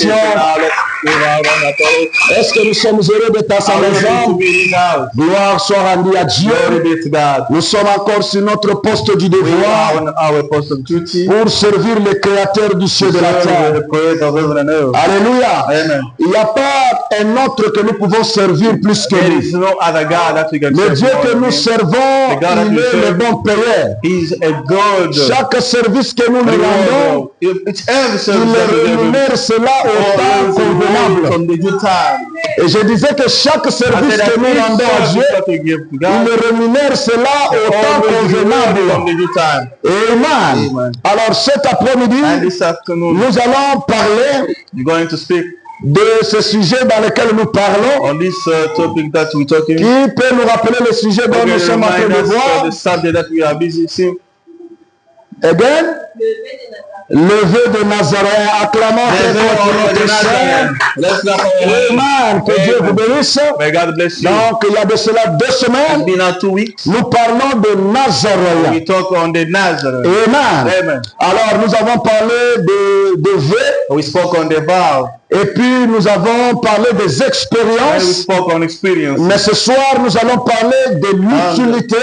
l'adoration. Est-ce que nous sommes heureux d'être à sa maison? Gloire soit rendue à Dieu. Nous sommes encore sur notre poste du devoir pour servir le Créateur du ciel et de la terre. Alléluia. Il n'y a pas un autre que nous pouvons servir plus que lui. Le Dieu que nous servons, il est le bon payeur. Chaque service que nous lui rendons, il rémunère cela au temps convenable. Et je disais que chaque service que nous rendons à Dieu, il rémunère cela au temps convenable. Amen. Alors cet après-midi, nous allons parler de ce sujet dans lequel nous parlons, qui peut nous rappeler le sujet dont nous sommes en train de voir. Again, levé de Nazareth, acclamons notre Seigneur. Amen, que Dieu vous bénisse. Donc, il y a de cela 2 semaines, nous parlons de Nazareth. Amen. Alors, nous avons parlé de vœux. Et puis nous avons parlé des expériences. Mais ce soir nous allons parler de l'utilité.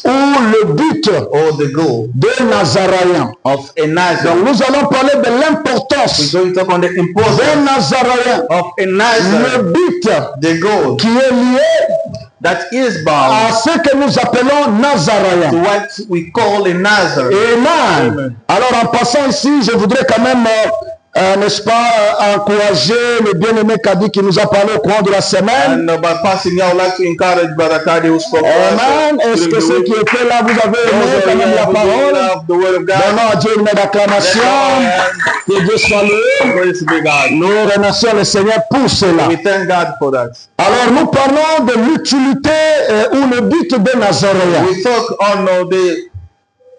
Ou le but de Nazaréen. Donc nous allons parler de l'importance de Nazaréen. Le but qui est lié à ce que nous appelons Nazaréen. Amen. Alors en passant ici, je voudrais quand même, n'est-ce pas, encourager le bien-aimé Kadi qui nous a parlé au cours de la semaine. Amen. Est-ce que ceux qui étaient là, vous avez aimé quand même la parole? Donnons à Dieu une d'acclamation. Que Dieu soit loué. Nous remercions le Seigneur pour cela. Alors nous parlons de l'utilité ou le but de Nazaréen.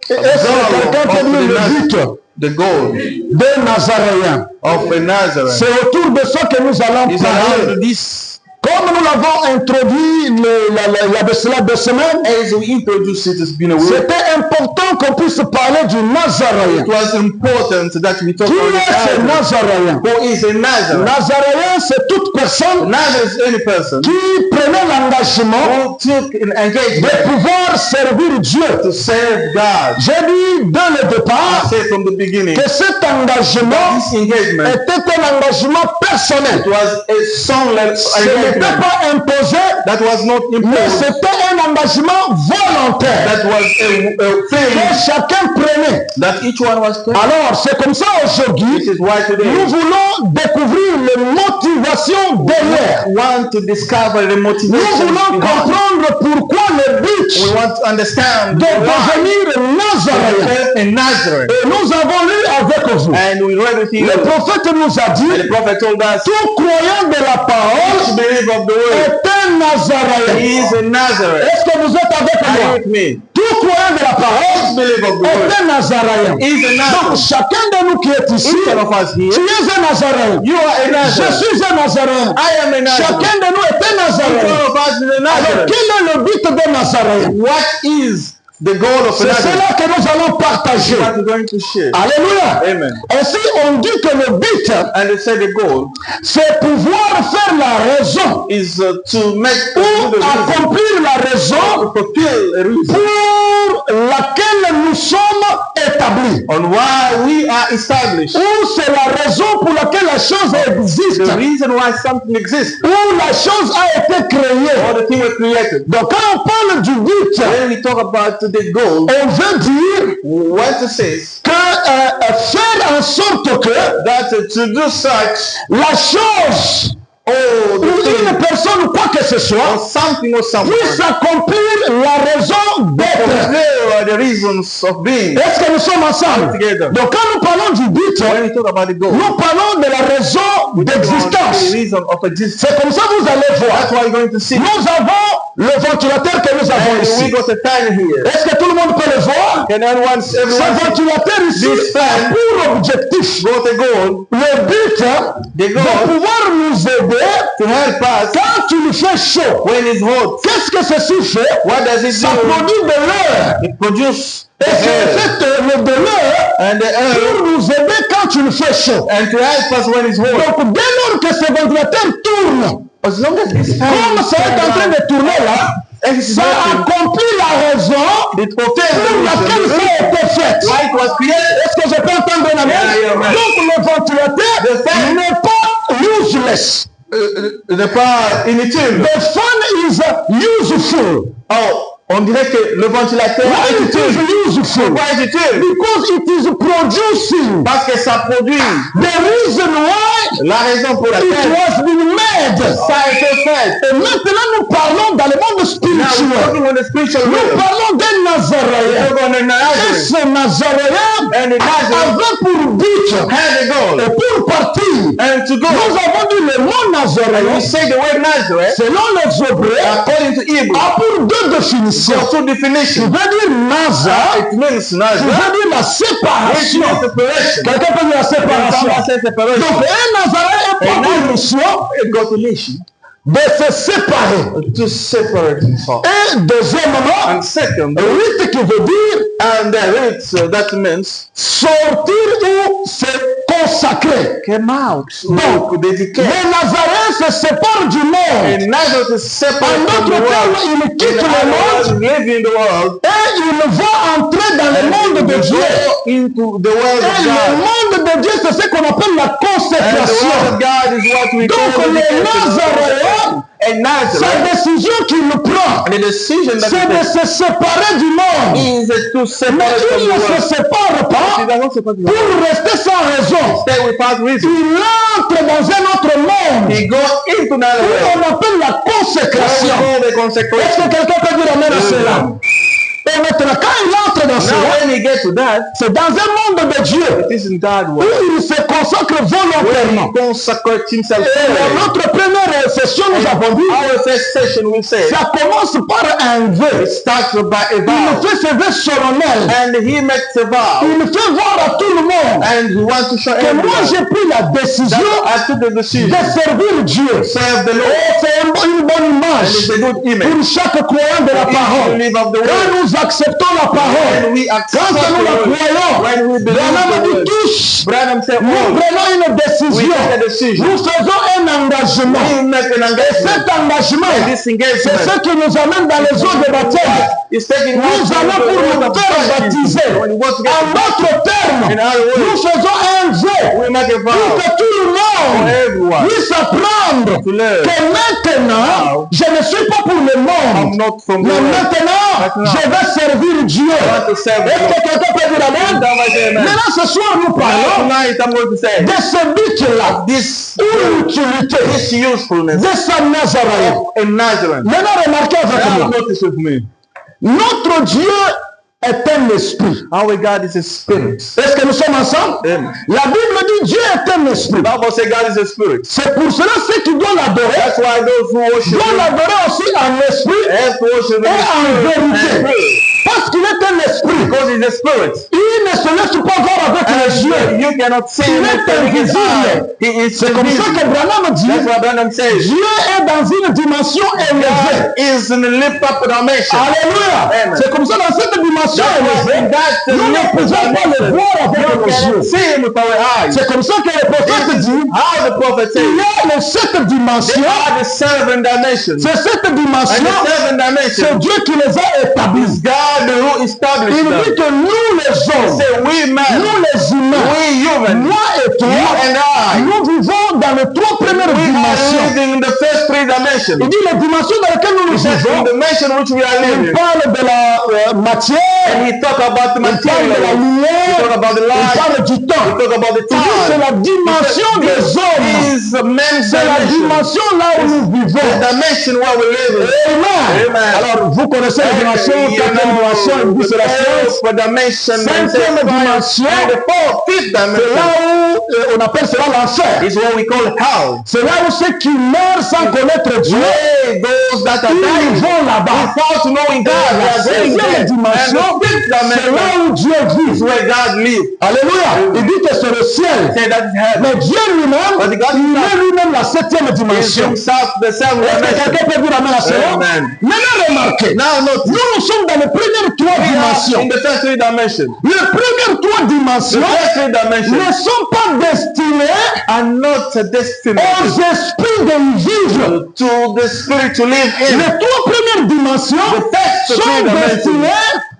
Est-ce que quelqu'un peut dire le but de Nazaréen? C'est autour de ça que nous allons parler. Comme nous l'avons introduit il y a de cela 2 semaines, c'était important qu'on puisse parler du Nazaréen. Qui est ce Nazaréen? Nazaréen, c'est toute personne qui prenait l'engagement de pouvoir servir Dieu. J'ai dit dès le départ que cet engagement était un engagement personnel. N'était pas imposé, mais c'était un engagement volontaire que chacun prenait. Alors c'est comme ça aujourd'hui, nous voulons découvrir les motivations derrière. Nous voulons comprendre pourquoi le but de devenir Nazaréen. Et nous avons lu avec vous. Le prophète nous a dit, tout croyant de la parole est un Nazaréen. Est-ce que vous êtes avec moi? Tout croyant de la parole est un Nazaréen. Donc chacun de nous qui est ici, tu es un Nazaréen. Je suis un Nazaréen. Chacun de nous est un Nazaréen. Alors quel est le but de Nazaréen? C'est cela que nous allons partager. Alléluia. Ainsi on dit que le but, c'est pouvoir faire la raison ou accomplir la raison pour laquelle nous sommes établis. Ou c'est la raison pour laquelle la chose existe. Ou la chose a été créée. Donc quand on parle du but, on veut dire que faire en sorte que la chose ou une personne ou quoi que ce soit puisse accomplir la raison d'être. Est-ce que nous sommes ensemble? Donc quand nous parlons du but, nous parlons de la raison d'existence. C'est comme ça que vous allez voir. Nous avons le ventilateur que nous avons ici. Est-ce que tout le monde peut le voir? Ce ventilateur ici a pour objectif le but de pouvoir nous aider quand il fait chaud. Qu'est-ce que ceci fait? Ça produit de l'air. Et c'est fait le donneur pour nous aider quand il fait chaud. And to help us when it's hot. Donc, dès lors que ce ventilateur tourne, As long as this comme ça est en train de tourner là, ça accomplit la raison pour laquelle ça a été fait. Est-ce que je peux entendre un amen? Donc le ventilateur n'est pas useless. N'est pas inutile. The fan is useful. Oh, on dirait que le ventilateur est utile. Pourquoi est utile? Because it is producing. Parce que ça produit. The reason why la raison pour laquelle it was been made. Ça a été fait. Et maintenant nous parlons dans le monde spirituel. Nous parlons d'un Nazaréen. Et ce Nazaréen avait pour but et pour partir. Nous avons dit le mot Nazaréen. Selon les Hébreux, a pour deux définitions. Tu veux dire Naza, tu veux dire la séparation. Quelqu'un peut dire la séparation. Donc un Nazaréen est pas pour mission de se séparer. To separate himself. Et deuxièmement, and second, rite qui veut dire and the rite that means sortir ou se consacrer. Come out. Donc, les Nazaréens se séparent du monde. En d'autres termes, ils quittent le monde et ils vont entrer dans le monde de Dieu. Et le monde de Dieu, c'est ce qu'on appelle la consécration. Donc les Nazaréens, sa décision qu'il prend, c'est de se séparer du monde. Mais il ne se sépare pas pour rester sans raison. Il entre dans un autre monde qu'on appelle la consécration. Est-ce que quelqu'un peut dire amen à cela? Et maintenant, quand il entre dans cela, c'est dans un monde de Dieu où il se consacre volontairement. Et notre première session, nous avons dit, ça commence par un vœu. Il fait ses vœux solennels. Il fait voir à tout le monde que moi j'ai pris la décision de servir Dieu. C'est une bonne image pour chaque croyant de la parole. Quand nous acceptons la parole, quand nous la croyons, Branham nous touche, nous prenons une décision, nous faisons un engagement. Et cet engagement, c'est ce qui nous amène dans les eaux de baptême. Nous allons pour nous faire baptiser. En d'autres termes, nous faisons un vœu pour que tout le monde puisse apprendre que maintenant, je ne suis pas pour le monde, mais maintenant, je vais servir Dieu. Est-ce que quelqu'un peut dire amen? Maintenant, ce soir, nous parlons de ce but-là, utilité, de sa Nazaréen. Maintenant, remarquez avec moi. Notre Dieu est un esprit. Our God is a spirit. Est-ce que nous sommes ensemble? La Bible dit Dieu est un esprit. C'est pour cela ceux qui doivent l'adorer doivent l'adorer aussi en esprit et en vérité. Parce qu'il est un esprit. Il ne se laisse pas voir avec les yeux. Il est invisible. C'est comme ça que Branham dit Dieu est dans une dimension élevée. Alléluia. C'est comme ça dans cette dimension élevée, nous ne pouvons pas le voir avec nos yeux. C'est comme ça que le prophète dit il y a les 7 dimensions. C'est cette dimension, c'est Dieu qui les a établies. Il dit que nous les hommes, nous les humains, moi et toi, nous vivons dans les 3 premières dimensions. Il dit les dimensions dans lesquelles nous vivons. Il parle de la matière, il parle de la lumière, il parle du temps. Il dit c'est la dimension des hommes. C'est la dimension là où nous vivons. Amen. Alors vous connaissez la dimension, 4e dimension, il dit c'est la science. 5e dimension, c'est là où on appelle cela l'enfer. C'est là où ceux qui meurent sans connaître Dieu, those that are ils dying vont là-bas. without knowing God, they La are going sixième there. And dimension, the fifth c'est dimension là où Dieu is vit. where God lives. Alléluia. Il dit que c'est le ciel. Say that is heaven. Mais Dieu lui-même, But God il himself est lui-même la septième is dimension. himself the seventh Est-ce que dimension. quelqu'un peut dire amen à cela? Amen. Maintenant, remarquez. Now notice, Nous sommes dans les premières trois we are dimensions. in the first three dimensions. Les premières trois The dimensions first three dimensions ne sont pas destinées are not destined aux esprits de vivre. to the spirit to live in. Les trois premières dimensions The first three sont dimensions destinées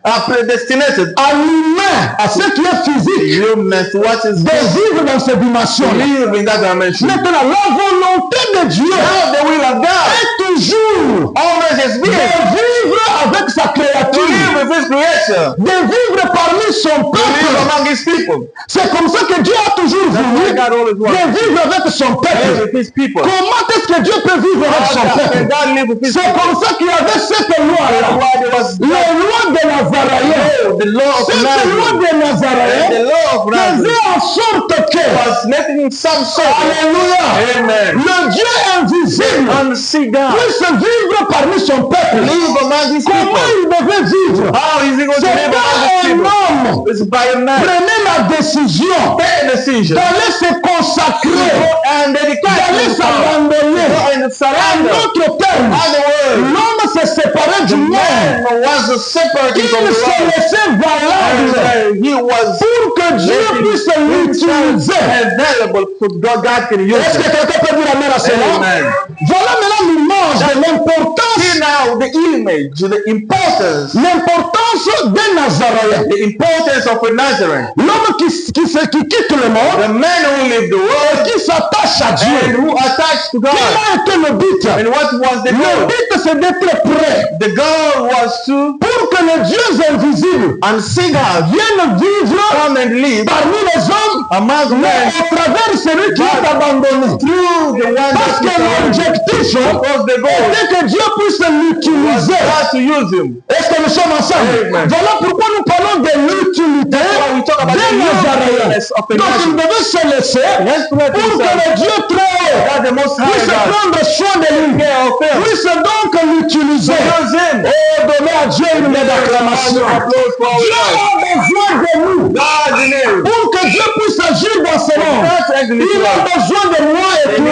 are predestinated à l'humain, à ce qui est physique, humans to what is de vivre dans ces dimensions. to live in that dimension. Maintenant, la volonté de Dieu Now the will of God est toujours always has de been vivre avec sa to créature, live with his creation, de vivre parmi son to live peuple. among his people. C'est comme ça que Dieu a toujours That's why voulu God always de wants vivre avec son to live peuple. with his people. Comment est-ce que Dieu peut vivre avec son How can peuple? God live with his C'est people? comme ça qu'il y avait cette That's loi-là. why there was La loi de Nazareth. the law of Cette loi Nazareth. de And the Nazareth law of Nazareth faisait en sorte que, was making some sort of alléluia, Amen. le Dieu invisible unsee God puisse vivre parmi son peuple. live among his Comment people. il devait vivre? How is he going to C'est live among pas his un people? homme It's by a man. prenait la décision Take a decision. d'aller se consacrer, And dedicate d'aller himself. s'abandonner. And En surrender. d'autres termes, Other words, l'homme s'est séparé du the monde. man was separated Il from the s'est world. laissé valable And he was pour que Dieu puisse l'utiliser. available for God can use Est-ce que it. quelqu'un peut dire amen à cela? Amen. Voilà maintenant l'image de l'importance, See now the image, the importance de Nazareth. the importance of a Nazarene. L'homme qui quitte le monde The man who lived the et world qui s'attache à and Dieu. who attached to Quel God. a été le but? And what was the Le goal? but c'est d'être prêt The goal was to pour que les dieux invisibles unsee God, viennent vivre come and live parmi les hommes, among mais men à travers celui qui est abandonné. through the one Parce that que l'objectif was the goal. était que Dieu puisse Was l'utiliser. God to use him. Est-ce que nous sommes ensemble? Amen. Voilà pourquoi nous parlons de l'utilité why we talk about de the Nazareth. usefulness of a Donc il Nazarene. devait se laisser Yes, to let pour que himself. le Dieu très haut God the Most High puisse God prendre soin de lui, care of him. puisse donc l'utiliser. Use him. Oh, donnez à Dieu une main d'acclamation. Dieu a besoin de nous God in him. pour que Dieu puisse agir dans ce monde. Il a besoin de moi et toi.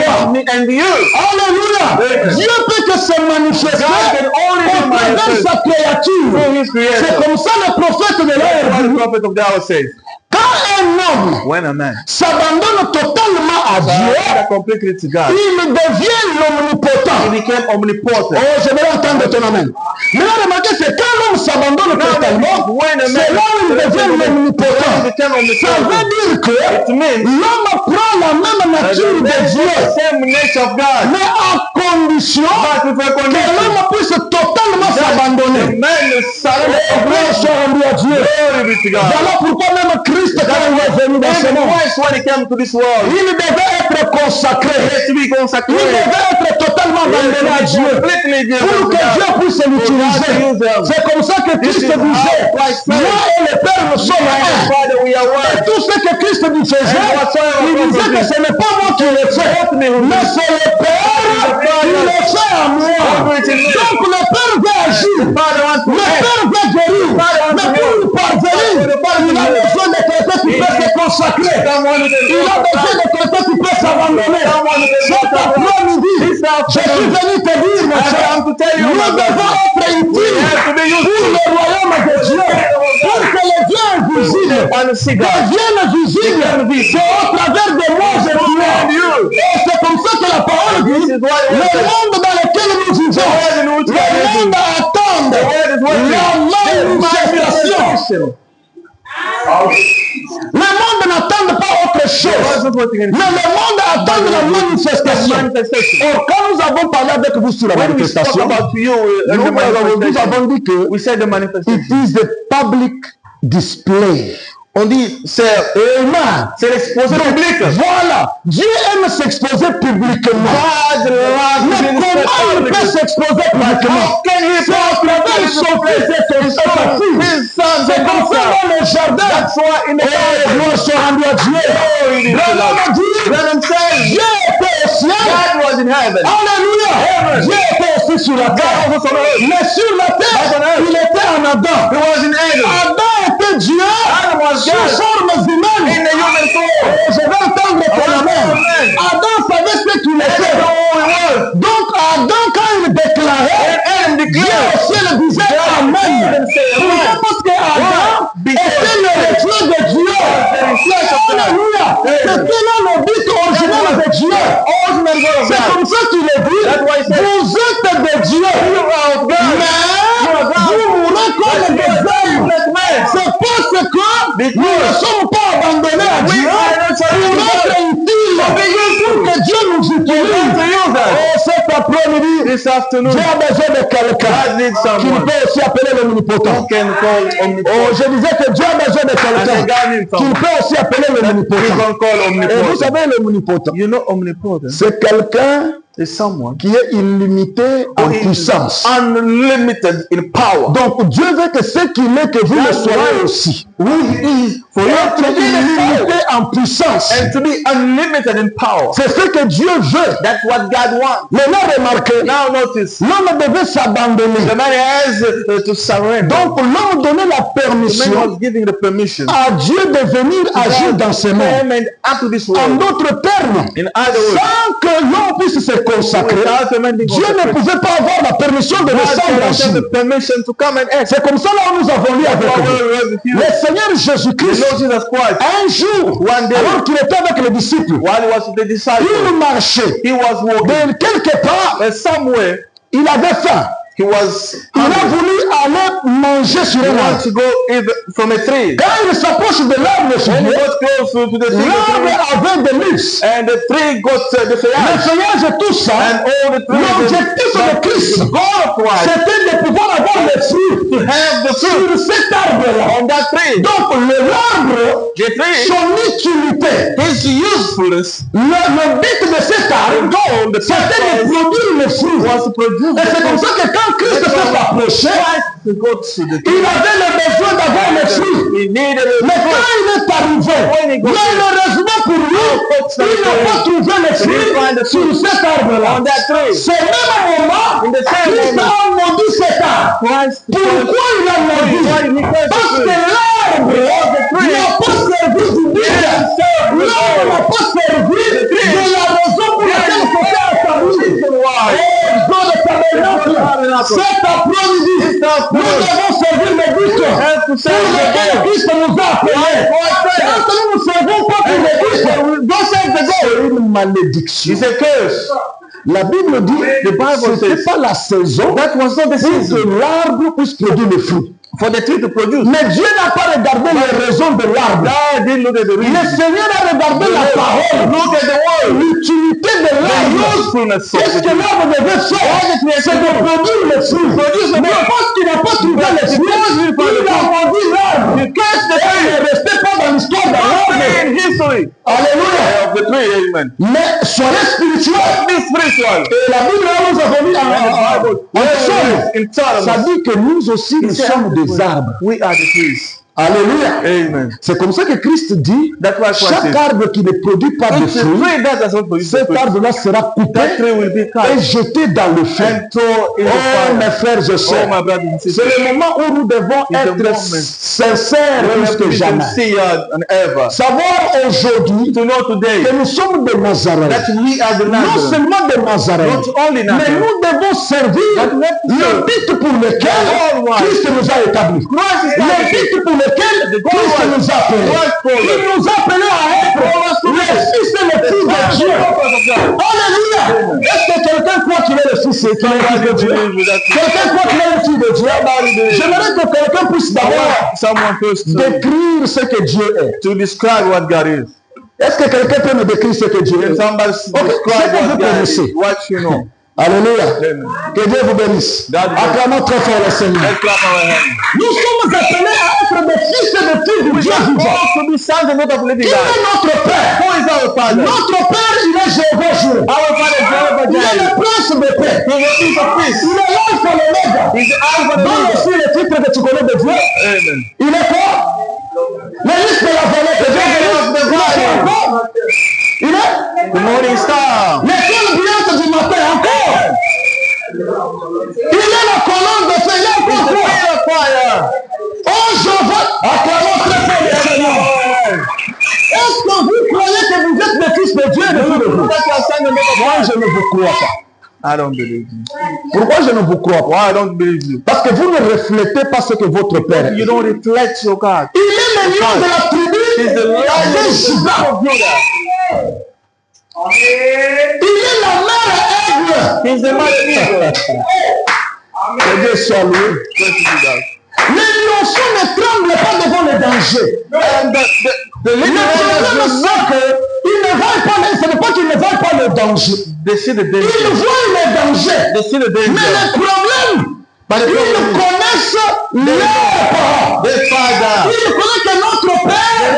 And you. Alléluia. Amen. Dieu peut que se manifester God can only au be travers de manifest sa créature. through his C'est creation. comme ça le prophète de What l'air. the prophet of the hour says. Quand un homme When a man s'abandonne totalement à Dieu, surrendered completely to God, il devient he l'omnipotent. became omnipotent. Oh, je vais entendre ton amen. Maintenant, remarquez, c'est quand l'homme s'abandonne totalement, When a c'est là où il devient he l'omnipotent. became Ça omnipotent. veut dire que It means l'homme prend la même nature de Dieu, the same nature of God. mais à condition But with a que condition. l'homme puisse totalement The s'abandonner. man is Oh, surrendered. gloire soit rendue à Dieu. Glory be to God. Voilà pourquoi même Christ, quand il est venu dans ce Even monde, Christ, when he came to this world, il devait être consacré. he has to be Il consecrated. devait être totalement abandonné à Dieu Completely given pour to que Dieu God. puisse l'utiliser. C'est comme ça que Christ This is disait, how Christ said. moi et le Père nous sommes un. Father, we are Et one. tout ce que Christ lui faisait, il disait que ce n'est pas moi qui le fais, mais c'est le Père qui le fait à moi. Donc le Père veut agir, Father wants to le act. Père veut guérir, mais pour y parvenir, il a besoin de quelqu'un qui peut se consacrer. Someone who can Il a besoin de quelqu'un qui peut s'abandonner. Cet après-midi, je suis venu te dire, mon frère, nous devons être utiles pour le royaume de Dieu, pour que les dieux invisibles deviennent visibles. C'est au travers de moi et de toi. Et c'est comme ça que la parole dit, le monde dans lequel nous vivons, le monde attend la manifestation. Le monde n'attend pas autre chose, mais le monde attend la manifestation. Or, quand nous avons parlé avec vous sur la When we spoke manifestation, about you, nous avons dit que we said the it manifestation. is the public display. On dit, c'est l'exposé public. Voilà, Dieu aime s'exposer publiquement. God loves Mais being comment il peut public. s'exposer publiquement? C'est à travers son fils et sa fille. His sons C'est and comme ça daughters. dans le jardin. That's why in the Et gloire soit rendue à Dieu. Branham dit, Branham says, Dieu était au ciel. God was in heaven. Alléluia. Dieu était aussi sur la terre. Mais sur la terre, il était en Adam. Adam était Dieu sous forme humaine. Et je vais entendre ton amen. Adam savait ce qu'il était. Donc Adam, quand il déclarait, Dieu aussi le disait amen. Pourquoi? Parce que Adam était le reflet de Dieu. Alléluia. C'était là le but original de Dieu. C'est comme ça qu'il est dit. Vous êtes de Dieu. Mais vous mourrez comme des hommes. C'est parce que nous ne sommes pas abandonnés à Dieu pour notre utile. Pour que Dieu nous utilise. Oh, cet après-midi, Dieu a besoin de quelqu'un qui peut aussi appeler l'omnipotent. Oh, je disais que Dieu a besoin de quelqu'un qui peut aussi appeler l'omnipotent. Et vous savez l'omnipotent, c'est quelqu'un qui est illimité en puissance. Unlimited in power. Donc Dieu veut que ce qu'il est, que vous le soyez aussi. For you to be illimité en puissance. And to be unlimited in power. C'est ce que Dieu veut. That's what God wants. Maintenant remarquez. Now notice. L'homme devait s'abandonner. The man has to surrender. Donc l'homme donnait la permission. The man was giving the permission à Dieu de venir agir dans ce monde. En d'autres termes, sans que l'homme puisse se consacrer, Dieu ne pouvait pas avoir la permission de descendre agir. C'est comme ça là où nous avons lu avec vous. Le Seigneur Jésus-Christ, un jour, alors qu'il était avec les disciples, il marchait. De quelque part, il avait faim. Il a voulu aller manger sur un arbre. Quand il s'approche de l'arbre, l'arbre avait des luxe. Le feuillage et tout ça, l'objectif de Christ, c'était de pouvoir avoir les fruits sur cet arbre-là. Donc l'arbre, son utilité, le but de cet arbre, c'était de produire les fruits. Et c'est comme ça que quand Christ s'est approché, il avait le besoin d'avoir les fruits. Mais quand il est arrivé, malheureusement pour lui, il n'a pas trouvé les fruits sur cet arbre-là. C'est même un moment, Christ a maudit cet arbre. Pourquoi il a maudit? Parce que l'arbre n'a pas servi du bien. L'arbre n'a pas servi de la raison pour laquelle c'était apparu. Cet après-midi, nous devons servir le but pour lequel Christ nous a appelés. Quand nous ne servons pas pour le but, c'est une malédiction. La Bible dit que ce n'était pas la saison pour que l'arbre puisse produire le fruit. For the tree to produce. Mais Dieu n'a pas regardé les raisons de l'arbre. Le Seigneur a regardé la parole, l'utilité de l'arbre. Qu'est-ce que l'arbre devait faire? C'est de produire le fruit. Mais parce qu'il n'a pas trouvé le fruit, il a vendu l'arbre. Qu'est-ce que il ne restait pas dans l'histoire de l'arbre? Alléluia. Mais soyez spirituel. Et la Bible nous a donné un ça dit que nous aussi nous sommes des arbres. We are the trees. Alléluia. Amen. C'est comme ça que Christ dit, chaque arbre qui ne produit pas de fruits, cet arbre-là sera coupé et jeté dans le feu. Oh mes frères et sœurs, c'est le moment où nous devons être sincères plus que jamais. Savoir aujourd'hui que nous sommes de Nazareth. Non seulement de Nazareth, mais nous devons servir le but pour lequel Christ nous a établis. Le but pour lequel Christ nous a appelés. Il nous a appelés à être les fils et les filles de Dieu. Alléluia. Est-ce que quelqu'un croit qu'il est le fils et qu'il est le fils de Dieu? Quelqu'un croit qu'il est le fils de Dieu? J'aimerais que quelqu'un puisse d'abord décrire ce que Dieu est. To describe what God is. Est-ce que quelqu'un peut me décrire ce que Dieu est? Somebody describe what God is. What you know. Alléluia. Que Dieu vous bénisse. Acclamons très fort le Seigneur. Nous sommes appelés à être des fils et des filles du Dieu vivant. Qui est notre Père? Notre Père, il est Jéhovah Jireh. Il est le prince de paix. Il est l'alpha et l'oméga. Donne aussi le titre que tu connais de Dieu. Il est quoi? Le liste de la vallée de Dieu. Il est the morning star. l'étoile brillante du matin encore. vous êtes le fils de Dieu et le fils de vous. Moi, je ne vous crois pas. I don't believe you. Pourquoi je ne vous crois pas? Why I don't believe you? Parce que vous ne reflétez pas ce que votre père est. You don't reflect your God. Il est le lion de la tribu de Juda. Il est la mère aigle. He's the mighty eagle. Que Dieu soit loué. Les lionceaux ne tremblent pas devant les dangers. Le problème, c'est qu'ils ne voient pas, ce n'est pas qu'ils ne voient pas le danger. Ils voient les dangers. Mais le problème, ils connaissent leurs parents. Ils connaissent que notre père,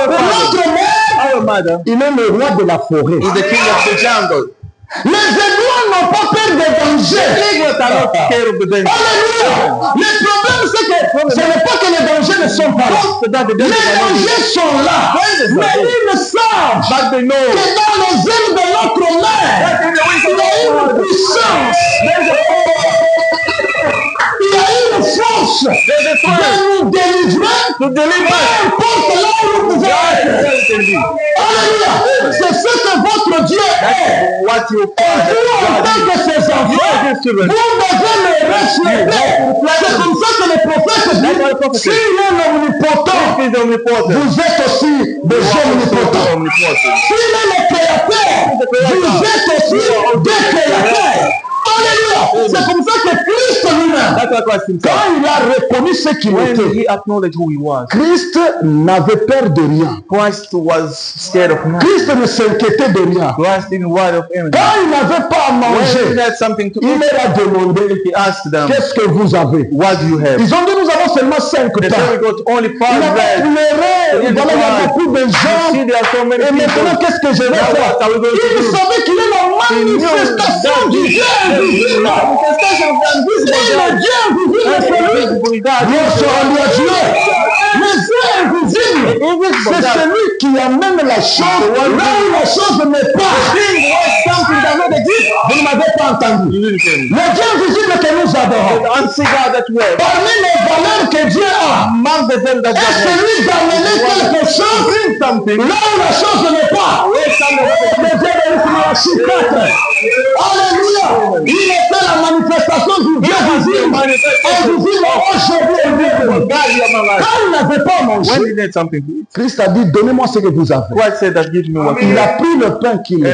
notre mère, il est le roi de la forêt. Les aiglons n'ont pas peur des dangers. Alléluia. Le problème, c'est que ce n'est pas que les dangers ne sont pas là. Les dangers sont là. Mais ils ne savent que dans les ailes de notre mère, il y a une puissance. Il y a une force de nous délivrer. Peu importe là où nous pouvons être. Alléluia. C'est ce que votre Dieu est. Et vous, en tant que ses enfants, vous devez le refléter. C'est comme ça que les prophètes disent, s'il est omnipotent, vous êtes aussi des omnipotents. S'il est le créateur, vous êtes aussi des créateurs. Alléluia. C'est comme ça que Christ lui-même, quand il a reconnu ce qu'il était, Christ n'avait peur de rien. Christ ne s'inquiétait de rien. Quand il n'avait pas à manger, il leur a demandé, qu'est-ce que vous avez? Ils ont dit, nous avons seulement 5 pains. Il a pleuré, il y a beaucoup de gens, et maintenant qu'est-ce que je vais faire? Il savait qu'il est la manifestation du Dieu. C'est le Dieu invisible. C'est celui qui amène la chose là où la chose n'est pas. Vous ne m'avez pas entendu. Le Dieu invisible que nous adorons, parmi les valeurs que Dieu a, est celui d'amener quelque chose là où la chose n'est pas. Le Dieu de 4. Alléluia. Il était la manifestation du Dieu visible. Invisible aujourd'hui. Quand il n'avait pas mangé, Christ a dit, donnez-moi ce que vous avez. Il a pris le pain qu'il a.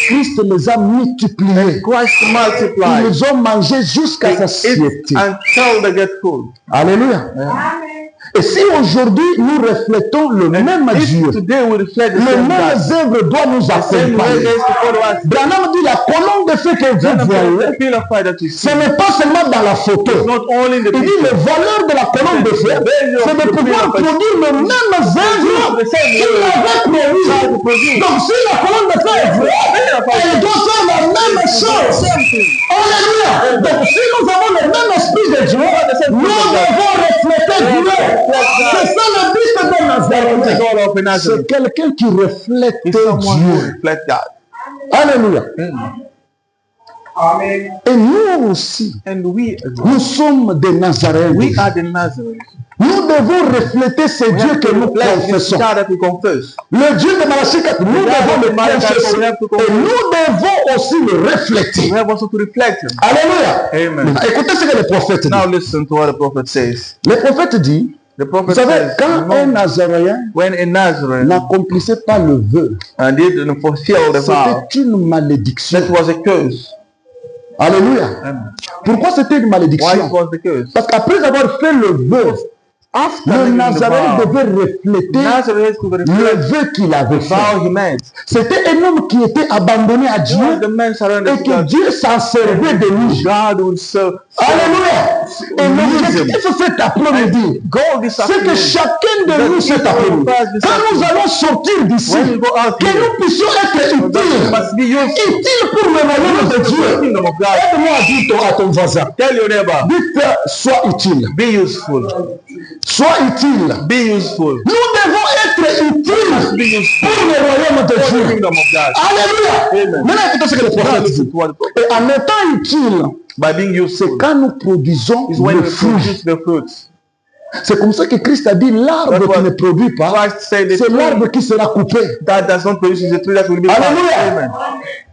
Christ les a multipliés. Ils ont mangé jusqu'à sa satiété. Alléluia. Et si aujourd'hui nous reflétons le même Dieu, les mêmes œuvres doivent nous accompagner. Branham dit la colonne de feu que vous voyez, ce n'est pas seulement dans la photo. Il dit les valeurs de la colonne de feu, c'est de pouvoir produire les mêmes œuvres qu'il avait produit. Donc si la colonne de feu est vraie, elle doit faire la même chose. Alléluia. Donc si nous avons le même esprit de Dieu, nous devons refléter Dieu. C'est ça le but de Nazareth. C'est quelqu'un qui reflète Dieu. Alléluia. Et nous aussi, nous sommes des Nazaréens. Nous devons refléter ce Dieu que nous confessons. Le Dieu de Malachie 4, nous devons le confesser. Et nous devons aussi le refléter. Alléluia. Écoutez ce que le prophète dit. Le prophète dit, vous savez, quand un Nazaréen n'accomplissait pas le vœu, c'était une malédiction. Alléluia. Pourquoi c'était une malédiction? Parce qu'après avoir fait le vœu, le Nazaréen devait refléter le vœu qu'il avait fait. C'était un homme qui était abandonné à Dieu et que Dieu s'en servait de lui. Alléluia. Et l'objectif cet après-midi, c'est que chacun de nous cet après-midi, quand nous allons sortir d'ici, que nous puissions être utiles pour le royaume de Dieu. Aide-moi à dire à ton voisin, dites, sois utile. Sois utile. Nous devons être utiles pour le royaume de Dieu. Alléluia. Maintenant, écoutez ce que le prophète dit. Et en étant utile, c'est quand nous produisons le fruit. C'est comme ça que Christ a dit l'arbre qui ne produit pas, c'est l'arbre qui sera coupé. Alléluia.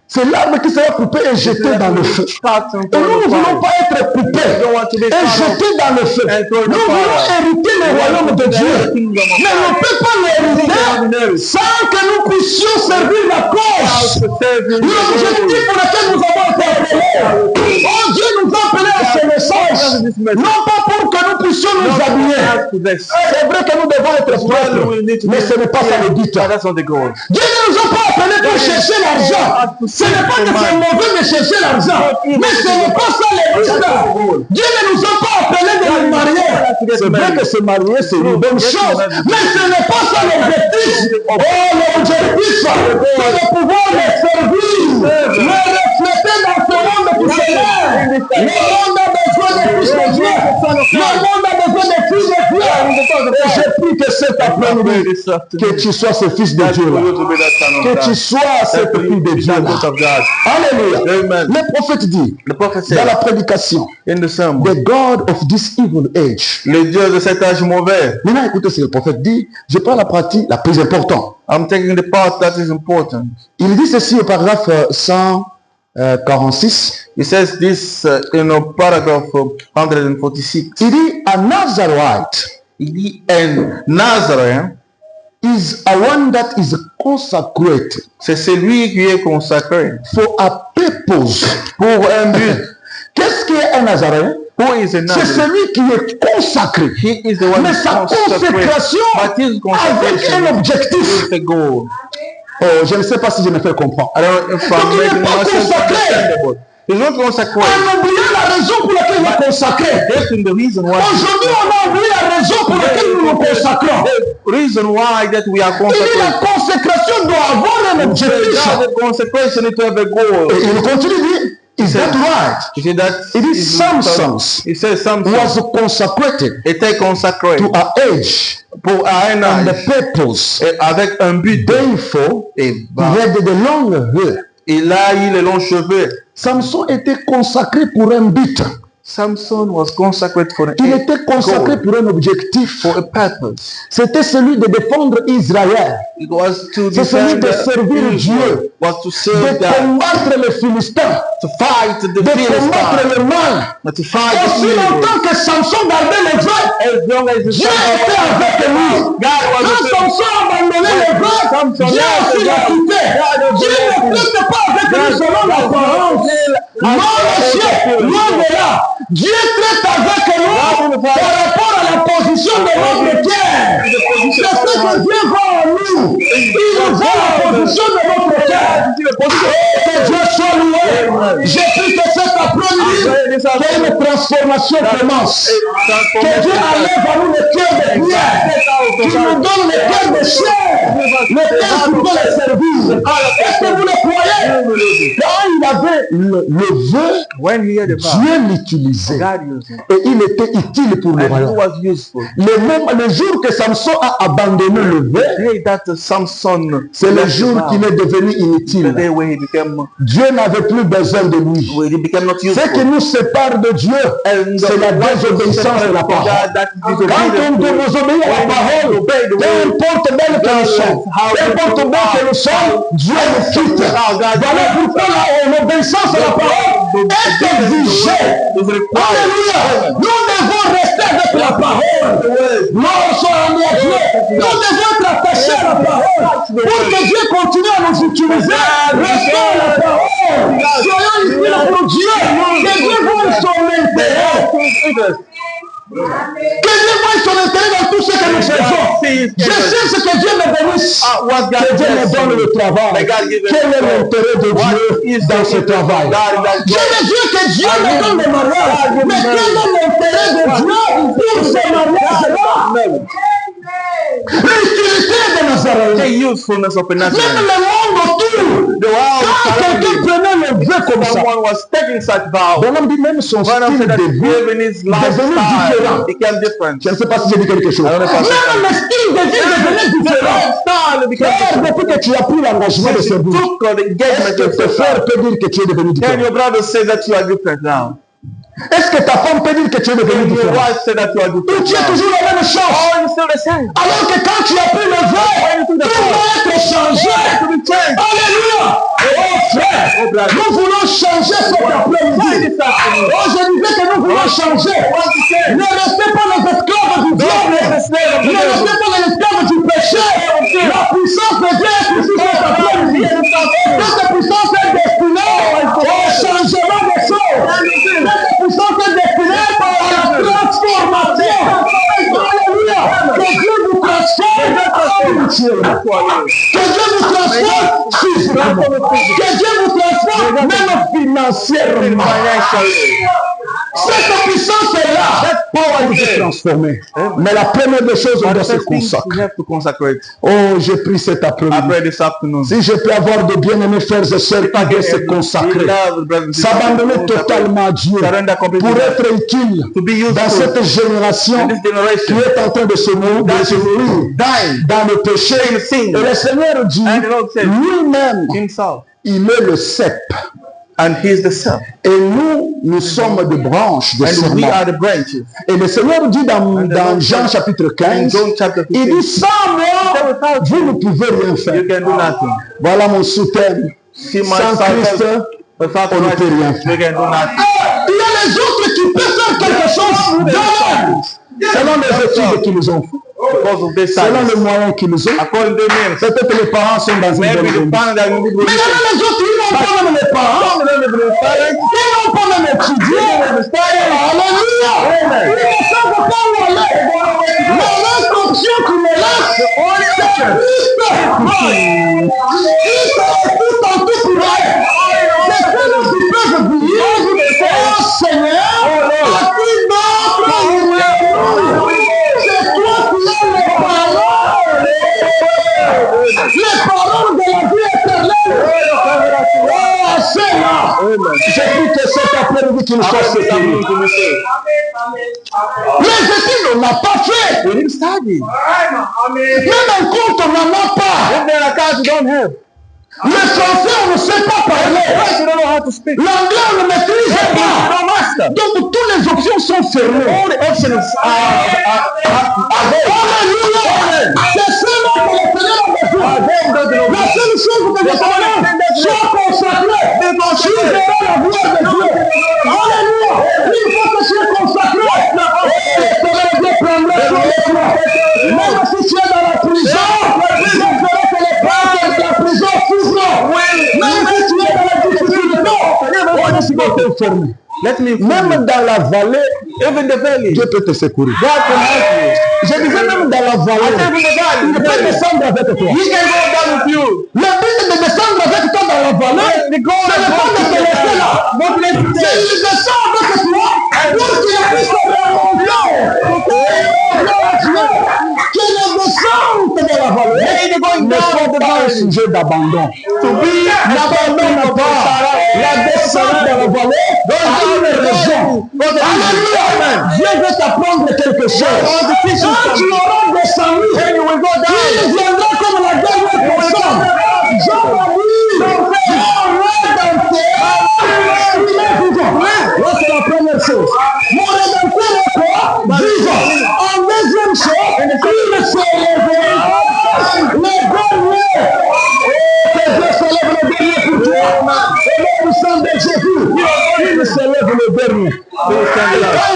C'est l'arbre qui sera coupé et jeté dans le feu. Et nous ne voulons pas être coupés et jetés dans le feu. Nous voulons hériter le royaume de Dieu. Mais on ne peut pas l'hériter sans que nous puissions servir la cause. L'objectif pour lequel nous avons été appelés. Oh, Dieu nous a appelés à ce message. Non pas pour que nous puissions nous habiller. C'est vrai que nous devons être propres, mais ce n'est pas ça le but. Dieu ne nous a pas appelés pour chercher l'argent. Ce n'est pas que c'est mauvais de chercher l'argent, mais ce n'est pas ça le but. Dieu ne nous a pas appelés de nous marier. C'est vrai que se marier, c'est une bonne chose, mais ce n'est pas ça l'objectif. Oh, l'objectif, c'est de pouvoir les servir, les refléter dans ce monde qui s'élève. Le monde a besoin de fils de Dieu. Le monde a besoin de fils de Dieu. Et je prie que cet après-midi, que tu sois ce fils de Dieu-là. Que tu sois cette fille de Dieu-là. Alléluia. Le prophète dit dans la prédication, the God of this evil age. Le Dieu de cet âge mauvais. Maintenant, écoutez ce que le prophète dit. Je prends la partie la plus importante. I'm taking the part that is important. Il dit ceci au paragraphe 146. He says this in paragraph 146. Il dit a Nazarite. Il dit un Nazaréen is a one that is consecrated. C'est celui qui est consacré. For a purpose. Pour un but. Qu'est-ce qu'est un Nazaréen? C'est celui qui est consacré. Mais sa consécration avec un objectif. Oh, je ne sais pas si je me fais comprendre. Donc il n'est pas consacré. Ils ont consacré. On a oublié la raison pour laquelle il est consacré. Aujourd'hui, on a oublié la raison pour laquelle nous nous consacrons. Reason why that we are consecrated. Et la consécration doit avoir un objectif. The consecration need to have a goal. Et il continue de dire, is that right? It is Samson. He says Samson was consecrated. Était consacré. To our age. Pour un âge. And the purpose. Et avec un but. Therefore, il avait de longues cheveux. Il a eu les longs cheveux. Samson était consacré pour un but. Samson was consecrated for Il était consacré pour un objectif. For a purpose. C'était celui de défendre Israël. It was to C'est celui de servir Dieu. Was to serve de combattre les Philistins. To fight the de combattre le mal. To fight aussi longtemps que Samson gardait les vœux, Dieu était avec lui. Quand Samson abandonnait les vœux, Dieu aussi l'a quitté. Dieu ne traite pas avec lui selon l'apparence. Non le ciel, loin de là. Dieu traite avec nous par rapport à la position de notre cœur. C'est ce que Dieu voit en nous. Il voit la position de notre cœur. Que Dieu soit loué. J'ai pris que cet après-midi, qu'une transformation commence. Que Dieu enlève à nous le cœur de pierre. Qu'il nous donne le cœur de chair. Le cœur qui peut le servir. Est-ce que vous le croyez? Quand il avait le vœu, Dieu l'utilisait. Et il était utile pour le royaume. Le jour que Samson a abandonné le vœu, c'est le jour qu'il est devenu inutile. Dieu n'avait plus besoin de lui. Ce qui nous sépare de Dieu, c'est la désobéissance de la parole. Quand on désobéit à la parole, peu importe belle que nous sommes, peu importe belle que nous sommes, Dieu nous quitte. Voilà pourquoi l'obéissance à la parole est exigée. Alléluia. Nous devons rester avec la parole. Nous sommes à Dieu. Nous devons être attachés à la parole. Pour que Dieu continue à nous utiliser, restons à la parole. Soyons utiles pour Dieu. Que Dieu voit son intérêt. Que Dieu voit son intérêt dans tout ce que nous faisons. Je sais ce que Dieu me bénisse. Que Dieu me donne le travail. Quel est l'intérêt de Dieu dans ce travail? Dieu me dit que Dieu me donne le mariage. Mais quel est l'intérêt de Dieu pour ce mariage-là? L'utilité de Nazareth. Même le monde autour. Quand quelqu'un prenait le vœu comme ça, on dit même son style de vie devenait différent. Je ne sais pas si j'ai dit quelque chose. Même le style de vie devenait différent. Depuis que tu as pris l'engagement de servir, est-ce que tes frères peuvent dire que tu es devenu différent? Est-ce que ta femme peut dire que tu es devenu différent? Ou tu es toujours la même chose? Alors que quand tu as pris le verre, tout va être changé. Alléluia! Oh frère, nous voulons changer cet après-midi. Oh, je disais que nous voulons changer. Ne restez pas les esclaves du diable. Ne restez pas les esclaves du péché. La puissance de Dieu est ici cet après-midi. Cette puissance est destinée au changement des choses. Cette puissance est destinée à la transformation. Alléluia! Que Dieu vous transforme spirituellement. Que Dieu vous transforme physiquement. Que Dieu vous transforme même financièrement. Cette puissance est là pour se transformer. Mais la première des choses, on doit se consacrer. Oh, j'ai pris cet après-midi. Si je peux avoir de bien-aimés frères et sœurs qui veulent se consacrer, s'abandonner totalement à Dieu pour être utile dans cette génération qui est en train de se nourrir dans le péché. Et le Seigneur dit lui-même, il est le cep. And he is the sap. Et nous sommes des branches de and we are the branches. Et le Seigneur dit dans Jean chapitre 15, il dit sans moi, vous ne pouvez rien faire. You can do nothing. Voilà mon sous-thème. Sans Christ, on ne peut rien faire. You can do nothing. Il y a les autres qui peuvent faire quelque chose dans l'homme. Selon les études qu'ils ont fait. Selon les moyens qu'ils ont. Peut-être que les parents sont dans une bonne famille. Mais les autres, ils n'ont pas même les parents. Ils n'ont pas même étudié. Alléluia. Ils ne savent pas où aller. Mais l'instruction qui me laisse, c'est Christ. Christ est tout en tout pour elle. C'est ceux qui peuvent dire, oh Seigneur, à qui d'autre c'est toi qui as les paroles de la vie éternelle. Oh Seigneur, j'ai pris que cet après-midi qu'il soit sécurisé. Les études, on n'a pas fait. Même un compte, on n'en a pas. Le français, on ne sait pas parler. L'anglais, on ne maîtrise pas. Donc, toutes les options sont fermées. Alléluia. C'est seulement pour le Seigneur. La seule chose que je connais, sois consacré. Tu verras la gloire de Dieu. Alléluia. Une fois que tu es consacré, le Seigneur prendra soin de toi. Même si tu es dans la prison, je ferai que les portes de la prison s'ouvrent. Même si tu es dans la difficulté, on est souvent confirmé. Même dans la vallée, Dieu peut te secourir. Je disais même dans la vallée, il peut descendre avec toi. Le but de descendre avec toi dans la vallée, c'est le pas de te laisser là. C'est il descend avec toi pour qu'il puisse te qu'il ne descende dans la vallée. Ne sois pas un sujet d'abandon. N'abandonne pas la descente dans la vallée. Une raison. Alléluia. Dieu veut t'apprendre quelque chose. Quand tu auras descendu, il viendra comme la dernière personne. Jean m'a dit, là, c'est la première chose. Mon rédempteur est quoi? Vivant. En deuxième chose, il s'est levé. Le dernier. Que Dieu se lève le dernier pour toi. Et là, nous sommes de Jésus. Il se lève le dernier. Et quand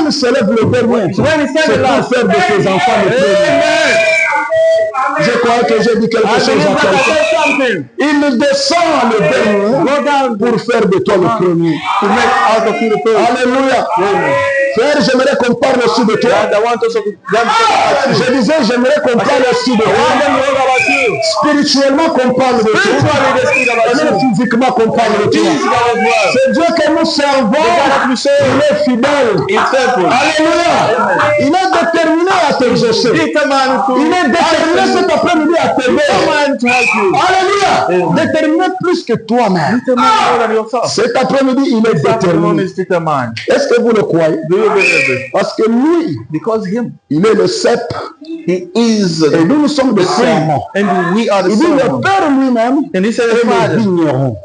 il se lève le dernier, c'est pour faire de tes enfants le premier. Je crois que j'ai dit quelque chose à quelqu'un. Il descend le dernier pour faire de toi le premier. Alléluia. Frère, j'aimerais qu'on parle aussi de toi. Je disais, j'aimerais qu'on parle aussi de toi. Spirituellement qu'on parle de toi. Et physiquement qu'on parle de toi. C'est Dieu que nous servons. Il est fidèle. Alléluia. Il est déterminé à t'exaucer. Il est déterminé cet après-midi à t'aider. Alléluia. Déterminé plus que toi-même. Cet après-midi, il est déterminé. Est-ce que vous le croyez? Parce que lui, il est le cep. Et nous sommes des serments. Il dit le Père lui-même est le vigneron.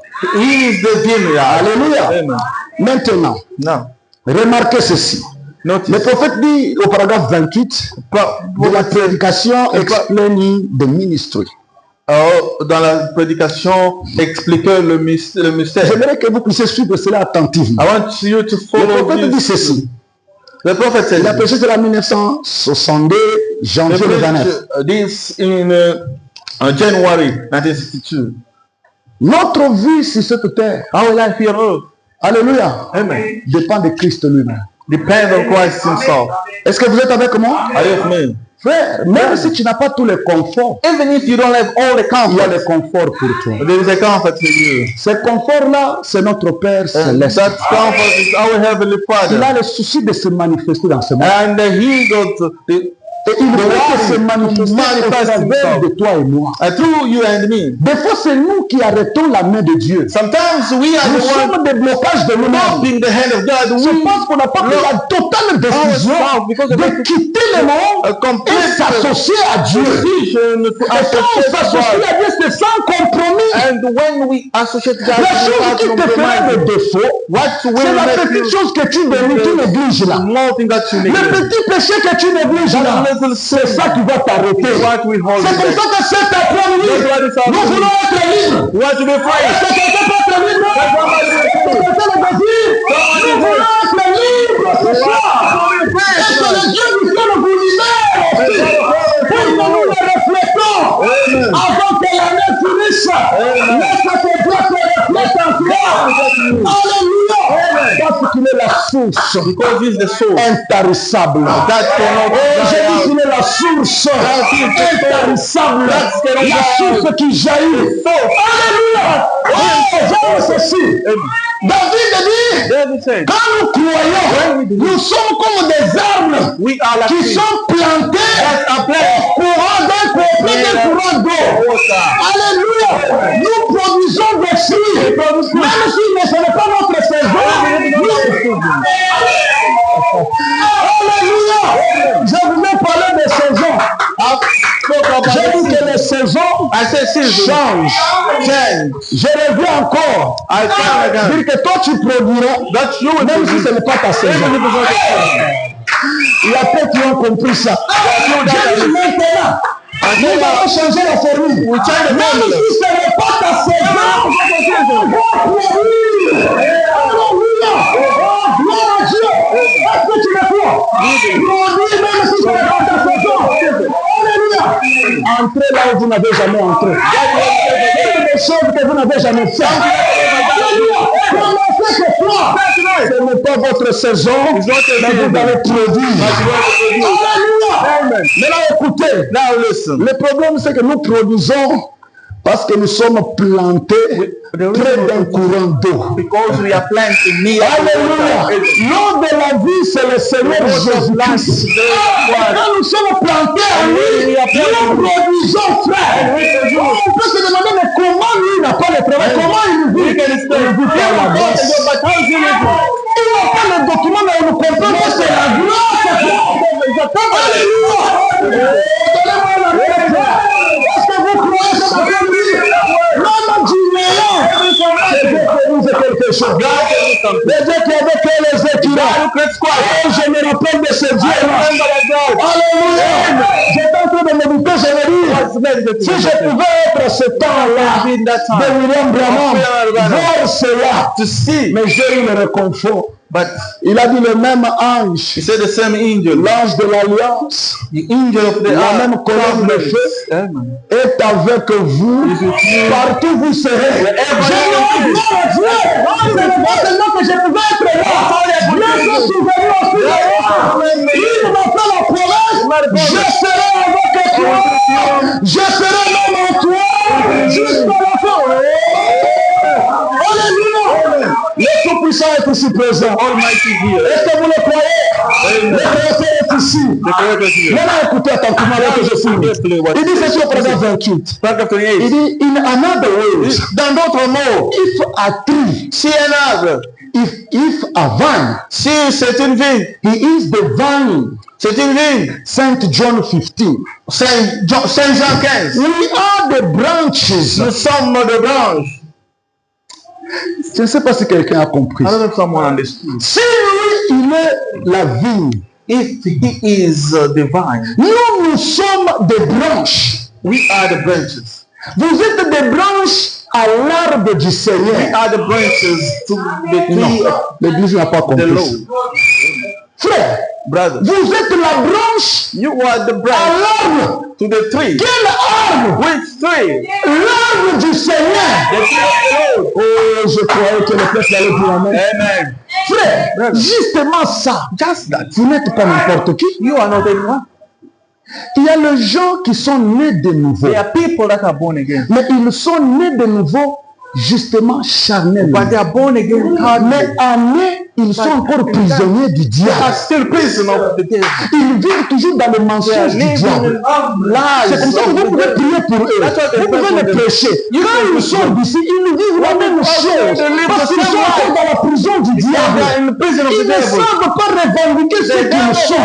Alléluia. Maintenant, Remarquez ceci. Le prophète dit au paragraphe 28 de la prédication explaining the ministry. Dans la prédication, expliquer le mystère. J'aimerais que vous puissiez suivre cela attentivement. I want you to follow. Le prophète dit ceci. Le prophète il a prêché sur la 1962 janvier 29. This in January 1962. Notre vie sur cette terre, our life here on earth, alléluia, amen, dépend de Christ lui-même. Depend on Christ himself. Est-ce que vous êtes avec moi? Are you with me? Frère, même si tu n'as pas tous les conforts, even if you don't have all the comfort, il y a le confort pour toi. There is a comfort for you. Ce confort-là, c'est notre Père céleste. That comfort is our heavenly Father. Il a le souci de se manifester dans ce monde. And he got et il veut se manifester au travers de toi et moi. Through you and me. Des fois, c'est nous qui arrêtons la main de Dieu. Sometimes we are nous sommes des blocages de nous-mêmes. The hand of God. Je pense qu'on n'a pas pris la totale décision de quitter le monde et s'associer à Dieu. Et quand on s'associe à Dieu, c'est sans compromis. And when we associate God, la chose qui te fera le défaut, c'est la petite chose que tu négliges là. Le petit péché que tu négliges là. C'est ça qui va t'arrêter. C'est comme ça que cet après-midi, nous voulons être libres. Est-ce que quelqu'un peut être libre? Nous voulons être libres ce soir. Et que le Dieu du ciel vous libère pour que nous le reflétons avant que l'année finisse. Laisse tes doigts te refléter en toi. Alléluia. Parce qu'il est la source intarissable. Je dis qu'il est la source intarissable. La source qui jaillit. Alléluia. J'aime ceci. David dit, quand nous croyons, nous sommes comme des arbres qui sont plantés au courant d'eau. Alléluia. Nous produisons des fruits. Même si ce n'est pas notre saison. Alléluia. Je voulais parler des saisons. J'ai dit que les saisons changent. Je reviens encore. Dire que toi tu produiras, même si ce n'est pas ta saison. Il y a peut-être qui ont compris ça. J'ai dit maintenant, nous allons changer la formule. Même si ce n'est pas ta saison, on va produire. Alléluia. Gloire à Dieu. Est-ce que tu le crois? Produire même si ce n'est pas ta saison. Alléluia. Entrez là où vous n'avez jamais entré. Faites des choses que vous n'avez jamais fait. Alléluia. Commencez ce soir. Ce n'est pas votre saison, mais vous allez produire. Alléluia. Maintenant écoutez. Le problème c'est que nous produisons parce que nous sommes plantés près d'un courant d'eau. Alléluia. L'eau de la vie, c'est le Seigneur Jésus-Christ. Quand nous sommes plantés en lui, nous produisons, frère. On peut se demander, mais comment lui n'a pas le travail? Comment il vit? Il vit par la grâce. Il n'a pas le document, mais on nous comprend que c'est la grâce. Alléluia. Donnez-moi la grâce. Est-ce que vous croyez que ça peut dire? L'homme du néant, c'est quelque chose. Le Dieu qui avait créé les équilibres. Je me rappelle de ce Dieu-là. Alléluia. J'étais en train de méditer, je me dis, si je pouvais être ce temps-là de William Branham, voir cela, mais j'ai eu le réconfort. But il a dit le même ange, l'ange de l'alliance, la même colonne de feu est avec vous, partout vous serez. J'ai dit, c'est pas seulement que je pouvais être là, Dieu se souvenu aussi. Il m'a fait la promesse, je serai avec toi, je serai même en toi, jusqu'à la fin. Alléluia. Le Tout-Puissant est ici présent. Est-ce que vous le croyez? Le Créateur est ici. Maintenant écoutez attentivement là que je finis. Il dit ceci au paragraphe 28. Il dit, in another words, dans d'autres mots, if a tree, si un arbre, if a vine, si c'est une vigne, he is the vine. C'est une vigne. Saint John 15. Saint Jean 15. We are the branches. Nous sommes des branches. Je ne sais pas si quelqu'un a compris. I don't know if someone understood. Si lui il est la vigne, if he is the vine, nous sommes des branches. We are the branches. Vous êtes des branches à l'arbre du Seigneur. We are the branches to the tree. L'église n'a pas compris. Frère, brother, vous êtes la branche. You are the branch à l'arbre to the tree. Quel arbre? Which tree? L'arbre du Seigneur. The tree of God. Oh, je croyais que le peuple allait dire amen. Amen. Frère, brother, justement ça. Just that. Vous n'êtes pas n'importe qui. You are not anyone. Il y a les gens qui sont nés de nouveau. There are people that are born again. Mais ils sont nés de nouveau justement charnellement. But they are born again. Mais en nés, ils sont encore prisonniers du diable. They are still prisoners of the devil. Ils vivent toujours dans le mensonge du diable. C'est comme ça que vous pouvez prier pour eux. Vous pouvez les prêcher. Quand ils sont ici, ils vivent la même chose. Parce qu'ils sont encore dans la prison du diable. Ils ne savent pas revendiquer ce qu'ils sont.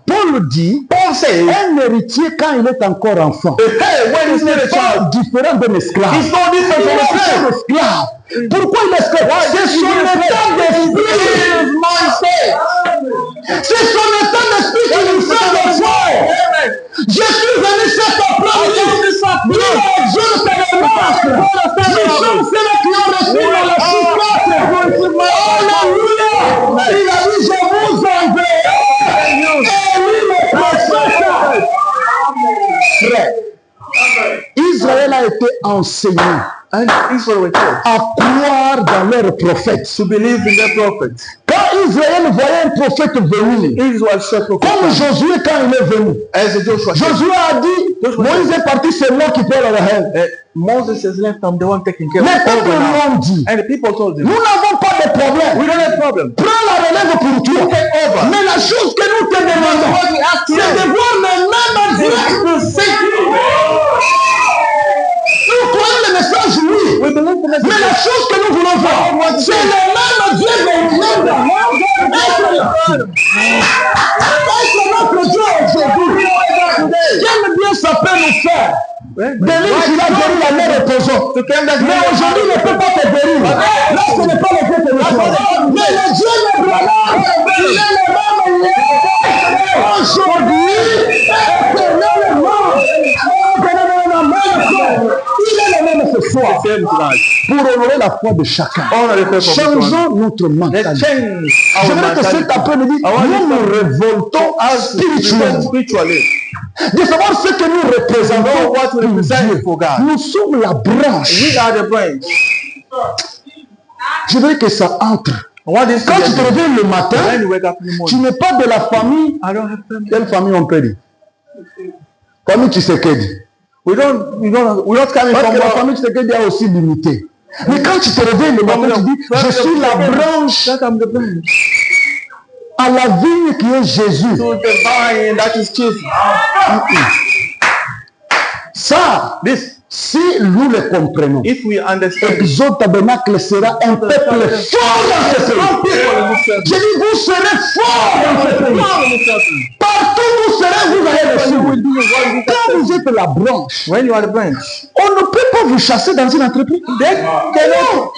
Paul dit, un héritier quand il est encore enfant, il n'est pas différent d'un esclave. Il est esclave. Pourquoi il est esclave? C'est son état d'esprit. C'est son état d'esprit qui nous fait le fort. Je suis venu cet après-midi. Je ne te remarque. Nous sommes ceux qui ont reçu dans la souffrance. Alléluia. Il a dit, je vous enverrai. Et lui me précède. Frère, Israël a été enseigné à croire dans leurs prophètes. To believe in their prophets. Quand Israël voyait un prophète venir, comme Josué quand il est venu, Josué a dit, Moïse est parti, c'est moi qui paie la haine. Moses has left, I'm the one taking care of it. And the people told him, nous n'avons pas de problème. We don't have problem. Prends la relève pour toi. Mais la chose que nous te demandons, c'est de voir le même Dieu. Nous croyons le message, oui. Mais la chose que nous voulons voir, c'est le même Dieu de notre Dieu aujourd'hui. Quel bien ça peut nous faire? Délire qu'il a guéri la mère reposant. Mais aujourd'hui, il ne peut pas te guérir. Là, ce n'est pas le Dieu que nous croyons. Mais le Dieu de Abraham, il est le même lien. Aujourd'hui, il est le même ce soir. Pour honorer la foi de chacun. Changeons notre mentalité. J'aimerais que cet après-midi, nous nous révoltons spirituellement. De savoir ce que nous représentons pour Dieu. Nous sommes la branche. We are the branch. Je veux que ça entre. Quand tu te réveilles le matin, tu n'es pas de la famille. Quelle famille on peut dire? Famille Tshisekedi. We don't come parce que la famille Tshisekedi est aussi limitée. Mais quand tu te réveilles le matin, tu dis, je suis la branche à la vigne qui est Jésus. Ça, si nous le comprenons, Exode Tabernacle sera un peuple fort dans ce pays. Je dis, vous serez forts dans ce pays. Partout où vous serez, vous allez le suivre. Quand vous êtes la branche, when you are the branch, on ne peut pas vous chasser dans une entreprise. Non.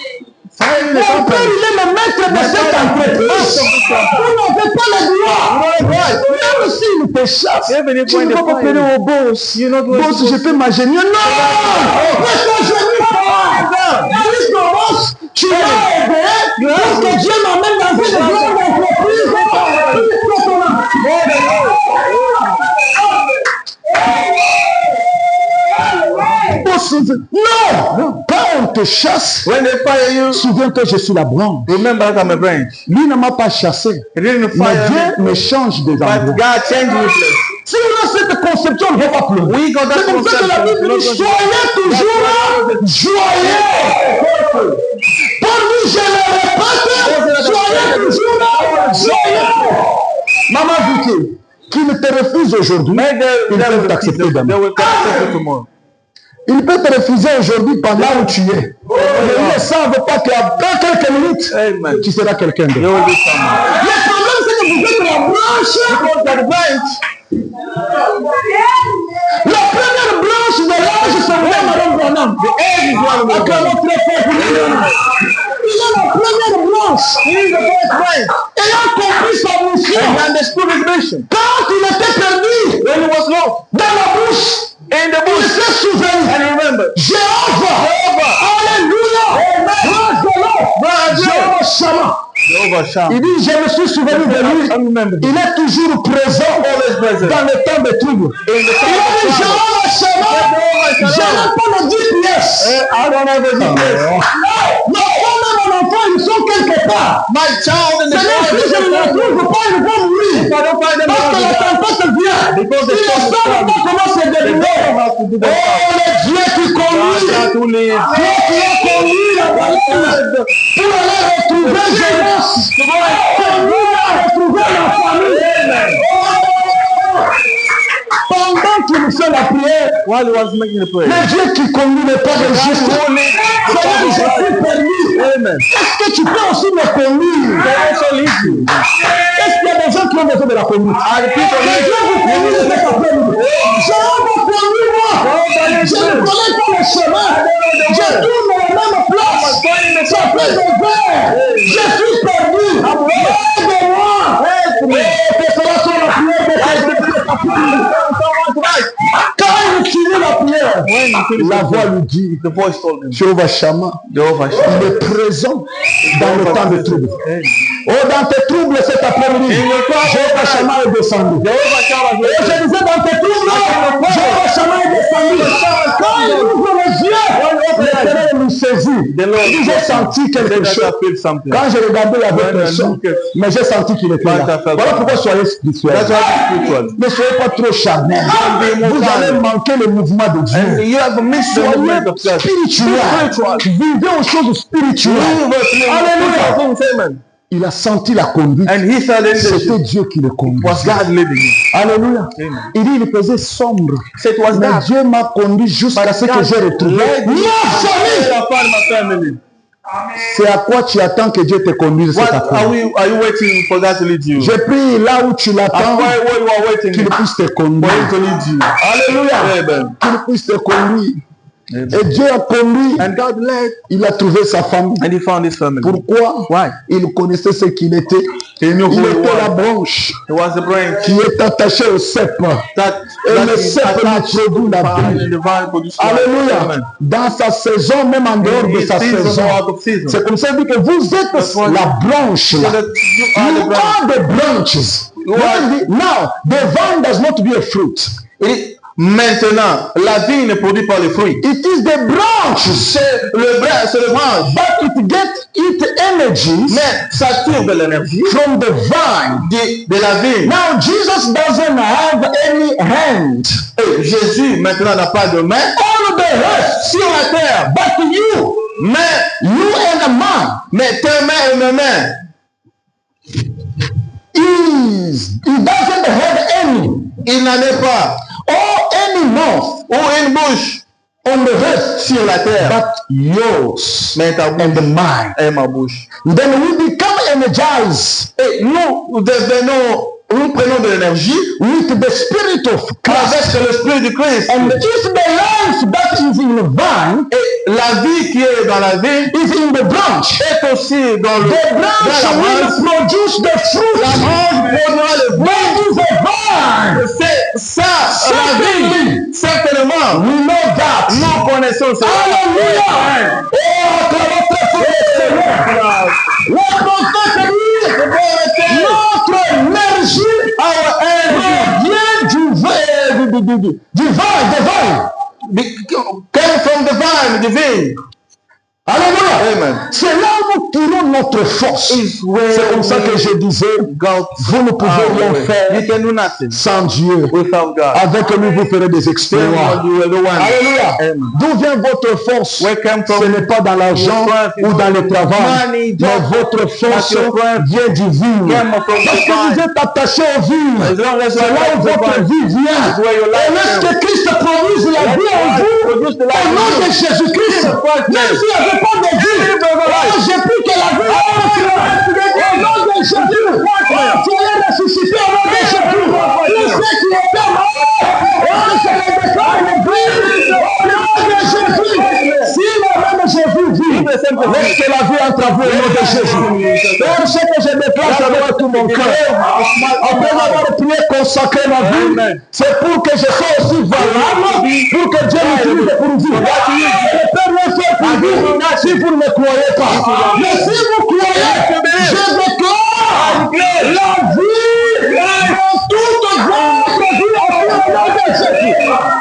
Mon père, il est le maître de cette entreprise. Vous n'avez pas le droit. Même s'il te chasse, tu ne vas pas payer au boss. Boss, je peux m'agénier. Non! Ne t'agénie pas! Dis au boss, tu vas aider pour que Dieu m'amène dans une grande entreprise. Non! Quand on te chasse, souviens-toi que je suis la branche. Remember that I'm a branch. Lui ne m'a pas chassé. Mais Dieu me change des endroits. Si on a cette conception, on ne va pas plus loin. C'est comme ça que la Bible dit, soyez toujours joyeux. Pour lui, je le répète, soyez toujours joyeux. Maman Vicky, qui ne te refuse aujourd'hui, il peut t'accepter demain. Il peut te refuser aujourd'hui pendant où tu es. Mais ils ne savent pas qu'après quelques minutes, tu seras quelqu'un d'autre. Le problème, c'est que vous êtes la branche. La première branche de l'âge, c'est Madame son homme. Acclamons très fort pour lui. Il est la première branche. Ayant compris sa mission. Quand il était perdu dans la bouche, il s'est souvenu. Jéhovah. Alléluia. Jéhovah Shammah. Il dit, je me suis souvenu de lui. Il est toujours présent dans le temps de trouble. Il dit, Jéhovah Shammah, je n'ai pas de 10 pièces. Mon enfant, ils sont quelque part. Si je ne les trouve pas, ils vont mourir. Parce que la tempête vient. Ils ne savent pas comment se débrouiller. Oh, le Dieu qui conduit. Dieu qui a conduit la baleine pour aller retrouver Jonas. Pour aller retrouver la famille. Pendant qu'il fait la prière, le Dieu qui conduit n'est pas de juste. C'est là que je suis permis. Est-ce que tu peux aussi me conduire? Est-ce qu'il y a des gens qui ont besoin de la conduite? Que Dieu vous conduise cet après-midi. Jéhovah, conduis-moi. Je ne connais pas le chemin. Je tourne à la même place. Ça fait des verres. Je suis perdu. Aide-moi. Que cela soit la prière de quand il finit la prière, la voix lui dit, Jéhovah Shammah, il est présent dans le temps de trouble. Oh, dans tes troubles cet après-midi, Jéhovah Shammah est descendu. Et je disais, dans tes troubles, Jéhovah Shammah est descendu. Quand il ouvre les yeux, l'Éternel nous saisit. J'ai senti quelque chose. Quand je regardais, il y avait personne, mais j'ai senti qu'il était là. Voilà pourquoi soyez spirituel. Ne soyez pas trop charnel. Vous allez manquer le mouvement de Dieu. Soyez spirituel. Vivez aux choses spirituelles. Alléluia. Il a senti la conduite. C'était Dieu qui le conduisait. Alléluia. Il dit, il faisait sombre. Mais Dieu m'a conduit jusqu'à ce que j'ai retrouvé ma famille. C'est à quoi tu attends que Dieu te conduise cet après-midi? Je prie là où tu l'attends qu'il puisse te conduire. Alléluia. Qu'il puisse te conduire. Et Dieu a conduit. Il a trouvé sa famille. Pourquoi? Il connaissait ce qu'il était. Il était la branche qui est attachée au cep. Et le cep lui produit la vie. Alléluia. Dans sa saison, même en dehors de sa saison. C'est comme ça que vous êtes la branche. You are the branches. Now, the vine does not be a fruit. Maintenant, la vie ne produit pas les fruits. It is the branch. C'est le branche. But it gets its energy. Mais ça tire de l'énergie from the vine. De la vie. Now Jesus doesn't have any hand. Et Jésus maintenant n'a pas de main. All the rest sur la terre. But you. Mais you and a man. Mais ta main et ma main. He doesn't have any. Il n'en est pas. Or any mouth. Ou une bouche. On the earth. Sur la terre. But yours. Mais ta bouche. And the mine. Et ma bouche. Then we become energized. Et nous prenons de l'énergie with the spirit of Christ. Avec l'esprit du Christ. And if the life that is in the vine, et la vie qui est dans la vie, is in the branch, est aussi dans le the branch will produce the fruit. La branche produira le fruit. That is the vine. C'est ça, la vie. Certainement. We know that. Nous connaissons ça. Alléluia. Oh, acclamons très fort le Seigneur. Le prophète dit, notre énergie vient du vin. Came from the vine, the vine. Alléluia. Amen. C'est là où nous tirons notre force. C'est comme ça que je disais, vous ne pouvez rien faire sans Dieu. Avec lui, vous ferez des exploits. Alléluia. D'où vient votre force? Ce n'est pas dans l'argent ou dans le travail, mais votre force vient du vin. Parce que vous êtes attaché au vin. C'est là où votre vie vient. Et lorsque Christ produise la vie en vous, au nom de Jésus-Christ, même s'il n'y avait pas de vie, j'ai pris que la vie au nom de Jésus, tu es ressuscité au nom de Jésus. Tous ceux qui étaient morts, je les déclare le vie au nom de Jésus. Laisse que la vie entre à vous au nom de Jésus. Père, ce que je déclare avec tout mon cœur, après avoir prié, consacré ma vie, c'est pour que je sois aussi valable, pour que Dieu m'utilise pour vous. Je peux rien faire pour vous si vous ne me croyez pas. Mais si vous croyez, je déclare la vie dans toute votre vie.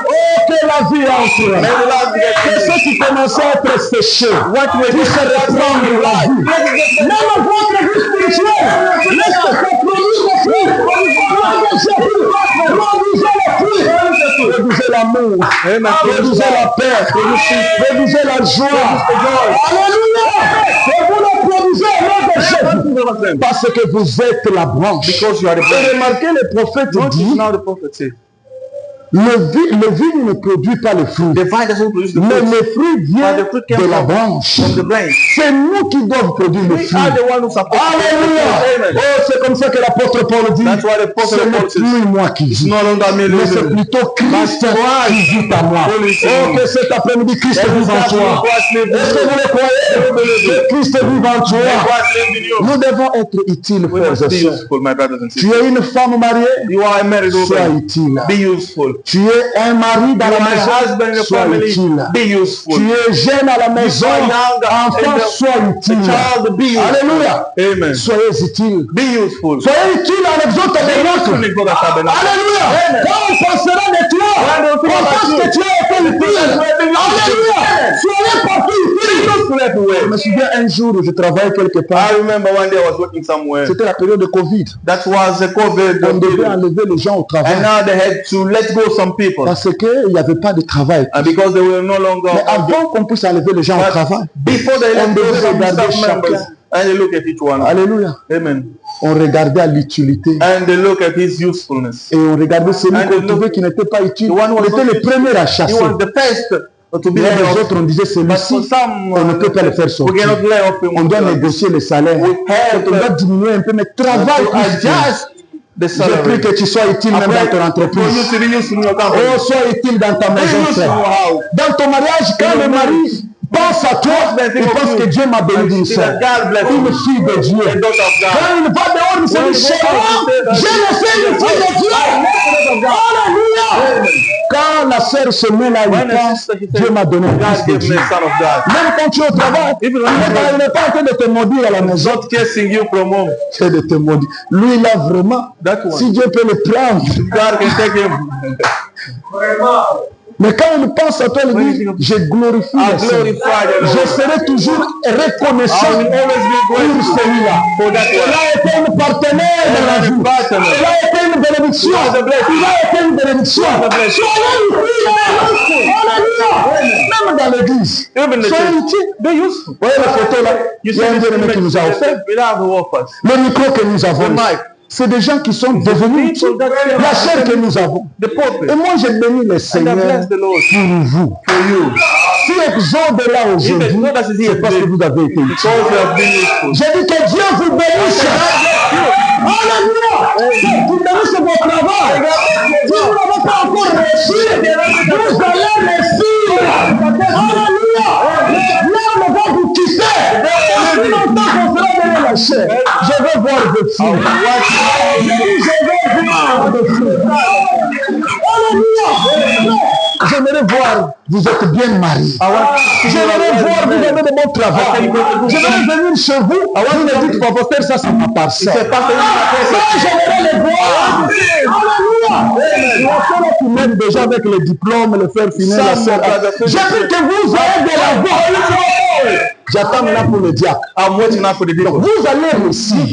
Oh, que la vie entre. Que ceux qui commençaient à être séchés puissent reprendre la vie. Même votre vie spirituelle, laissez cette produire le fruit. Produisez le fruit. Produisez l'amour. Produisez la paix. Produisez la joie. Alléluia. Et vous le produisez au nom de Jésus. Parce que vous êtes la branche. Et remarquez, le prophète dit, le vigne ne produit pas le fruit, mais le fruit vient de la branche. C'est nous qui devons produire le fruit. Alléluia. Oh, c'est comme ça que l'apôtre Paul dit, ce n'est plus moi qui vis, mais c'est plutôt Christ qui vit à moi. Oh, que cet après-midi Christ vive en toi. Est-ce que vous le croyez? Que Christ vive en toi. Nous devons être utiles, frères et sœurs. Tu es une femme mariée, sois utile. Tu es un mari dans la maison, sois utile. Tu es jeune à la maison, enfant, sois utile. Alléluia. Amen. Soyez utile. Soyez utile en exhortant les autres. Alléluia. Quand on pensera de toi, on pense que tu as été utile. Alléluia. Soyez partout utile. Je me souviens un jour où je travaillais quelque part. C'était la période de Covid. On devait enlever les gens au travail. Parce qu'il n'y avait pas de travail. Mais avant qu'on puisse enlever les gens au travail, on devait regarder chacun. Alléluia. Amen. On regardait à l'utilité. Et on regardait celui qu'on trouvait qui n'était pas utile. On était le premier à chasser. Mais les autres, on disait celui-ci, on ne peut pas le faire sortir. On doit négocier les salaires. On doit diminuer un peu, mais travail utile. Je prie que tu sois utile même dans ton entreprise. Oh, sois utile dans ta maison, frère. Dans ton mariage, quand le mari pense à toi, il pense que Dieu m'a béni d'une sœur, une fille de Dieu. Quand il va dehors, il se dit, chez moi, j'ai laissé une fille de Dieu. Alléluia. Quand la sœur se met là, il pense, Dieu m'a donné un fils de Dieu. Même quand tu es au travail, il n'est pas en train de te maudire à la maison. C'est de te maudire. Lui, là, vraiment, si Dieu peut le prendre. Mais quand il pense à toi, il dit, je glorifie le Seigneur. Je serai toujours reconnaissant pour celui-là. Il a été un partenaire dans la vie. Il a été une bénédiction. Il a été une bénédiction. Même dans l'église. Soyez utile. Vous voyez la photo là? Il y a un bien-aimé qui nous a offert. Le micro que nous avons. C'est des gens qui sont devenus la chair que nous avons. Et moi, j'ai béni le Seigneur pour vous. Si Exode est là aujourd'hui, c'est parce que vous avez été utile. J'ai dit que Dieu vous bénisse. Alléluia. Vous bénissez votre travail. Si vous n'avez pas encore réussi, vous allez réussir. Alléluia. L'homme va vous quitter. Aussi longtemps qu'on sera derrière la chair. Je veux voir vos filles. Alléluia. J'aimerais voir, vous êtes bien mariés. J'aimerais voir, vous avez de bons travail. J'aimerais venir chez vous. Vous me dites, pasteur, ça c'est ma parcelle. J'aimerais les voir. Alléluia. Qui m'aime déjà avec le diplôme, le faire finir la sœur. J'ai vu que vous avez de la voix. J'attends là pour le diacre. Donc vous allez réussir.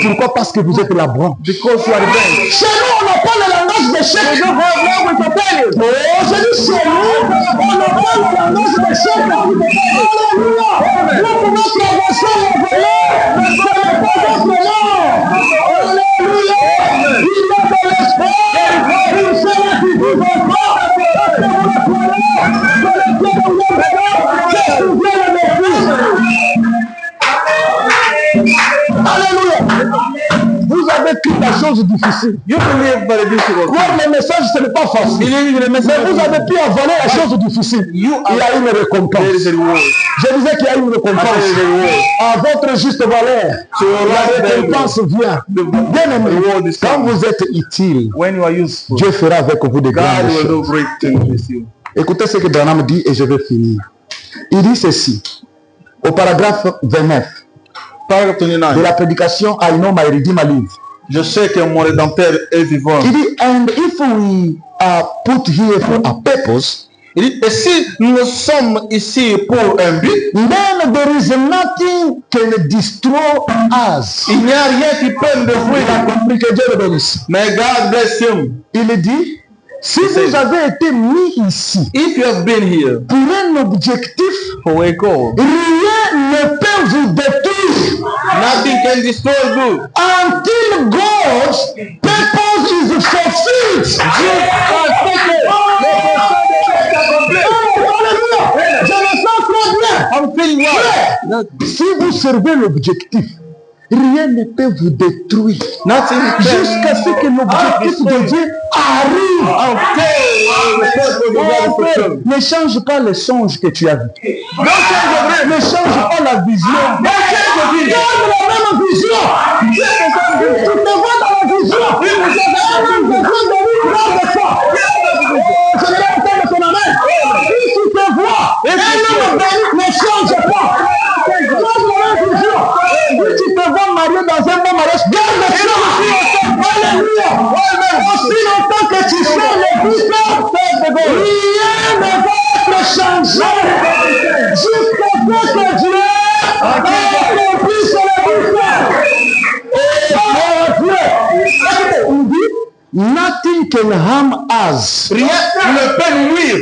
Pourquoi? Parce que vous êtes la branche. Chez nous, on n'a pas le langage de chèque. Oh, je dis chez nous, on n'a pas le langage de chèque. Alléluia. Vous pouvez traverser le volet, mais ce n'est pas votre nom. Alléluia. Il va de l'espoir. Il sera qui vous envoie. Alléluia. Vous avez toute la chose choses difficiles. You can live by the difficult. Croire les messages, ce n'est pas facile. Mais vous avez pu avaler la chose difficile. Il y a une récompense. Je disais qu'il y a une récompense. À votre juste valeur, la récompense vient. Bien aimé, quand vous êtes utile, Dieu fera avec vous de grandes choses. Écoutez ce que Branham dit et je vais finir. Il dit ceci, au paragraphe 29 de la prédication I Know My Redeemer Live. Je sais que mon Rédempteur est vivant. Il dit, and if we are put here for a purpose, il dit, et si nous sommes ici pour un but, then there is nothing can destroy us. Il n'y a rien qui peut nous détruire. Il a compris que Dieu le bénisse. Mais God bless him. Il dit, si vous avez été mis ici, if you have been here, pour un objectif, for a goal, rien ne peut vous détruire. Nothing can destroy you until God's purpose is fulfilled. Je le sens très bien. I'm feeling well. Si vous servez l'objectif, rien ne peut vous détruire. Jusqu'à ce que l'objectif de Dieu arrive. Ne change pas le songe que tu as vu. Ne change pas la vision. Garde la même vision. Tu te vois dans la vision. Je vais entendre ton amen. Si tu te vois, ne change pas. Garde la même vision. Si tu te vois marié dans un bon mariage, garde ça. Alléluia. Aussi longtemps que tu fais le but, rien ne va te changer. Jusqu'à ce que Dieu accomplisse le but. Il dit, nothing can harm us. Rien ne peut nous nuire.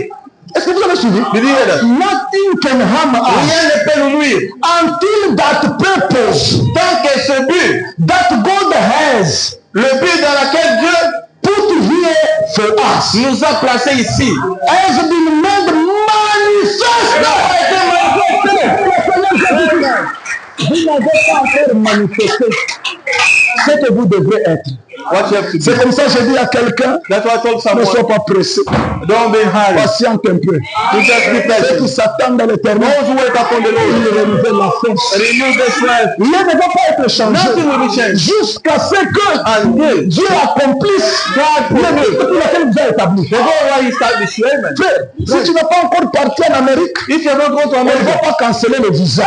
Est-ce que vous avez suivi? Nothing can harm us. Rien ne peut nous nuire. Until that purpose, tant que ce but, that God has, le but dans lequel Dieu put here for us, nous a placés ici, has been made manifest. Vous n'avez pas encore manifesté ce que vous devrez être. C'est comme ça que je dis à quelqu'un, ne sois pas pressé. Patiente un peu. Ceux qui s'attendent à l'éternel, il renouvelle la force. Rien ne va pas être changé jusqu'à ce que Dieu accomplisse le but pour lequel vous avez établi. Si tu n'as pas encore parti en Amérique, on ne va pas canceller le visa.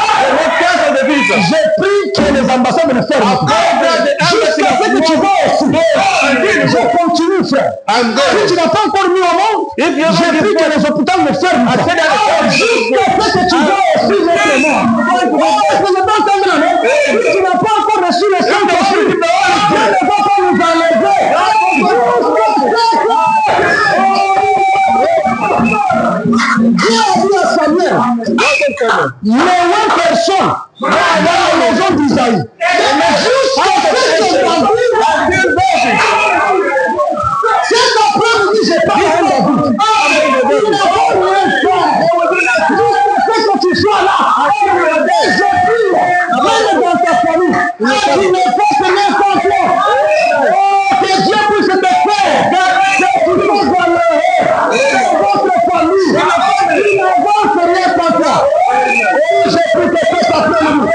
J'ai pris que les ambassades ne ferment pas. Jusqu'à ce que tu vas aussi. Je continue, frère. Si tu n'as pas encore mis au monde, j'ai pris que les hôpitaux ne ferment pas. Jusqu'à ce que tu vas aussi mettre le monde. Si tu n'as pas encore reçu le Saint-Esprit, Dieu ne va pas nous enlever. Dieu a dit à Samuel, les 20 personnes dans la maison d'Isaïe, jusqu'à ce que David, cet après-midi, j'ai parlé à David. Il n'a pas rien fait. Jusqu'à ce que tu sois là. Et je prie, même dans ta famille, tu ne fasses rien contre toi. Que Dieu puisse te faire. Que tu sois malheureux. Que votre famille, il n'avance rien contre toi. Oh, j'ai pris que cet après-midi,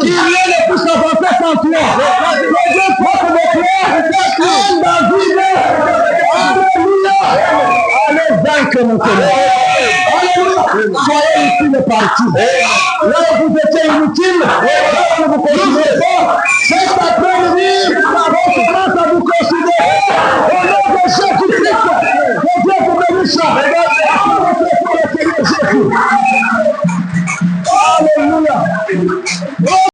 qu'il rien ne puisse avancer contre toi. Que Dieu fasse de toi un David. Alléluia. Allez vaincre mon Seigneur. Alléluia. Soyez utile parti. Là où vous étiez inutile, là où vous continuez pas, cet après-midi,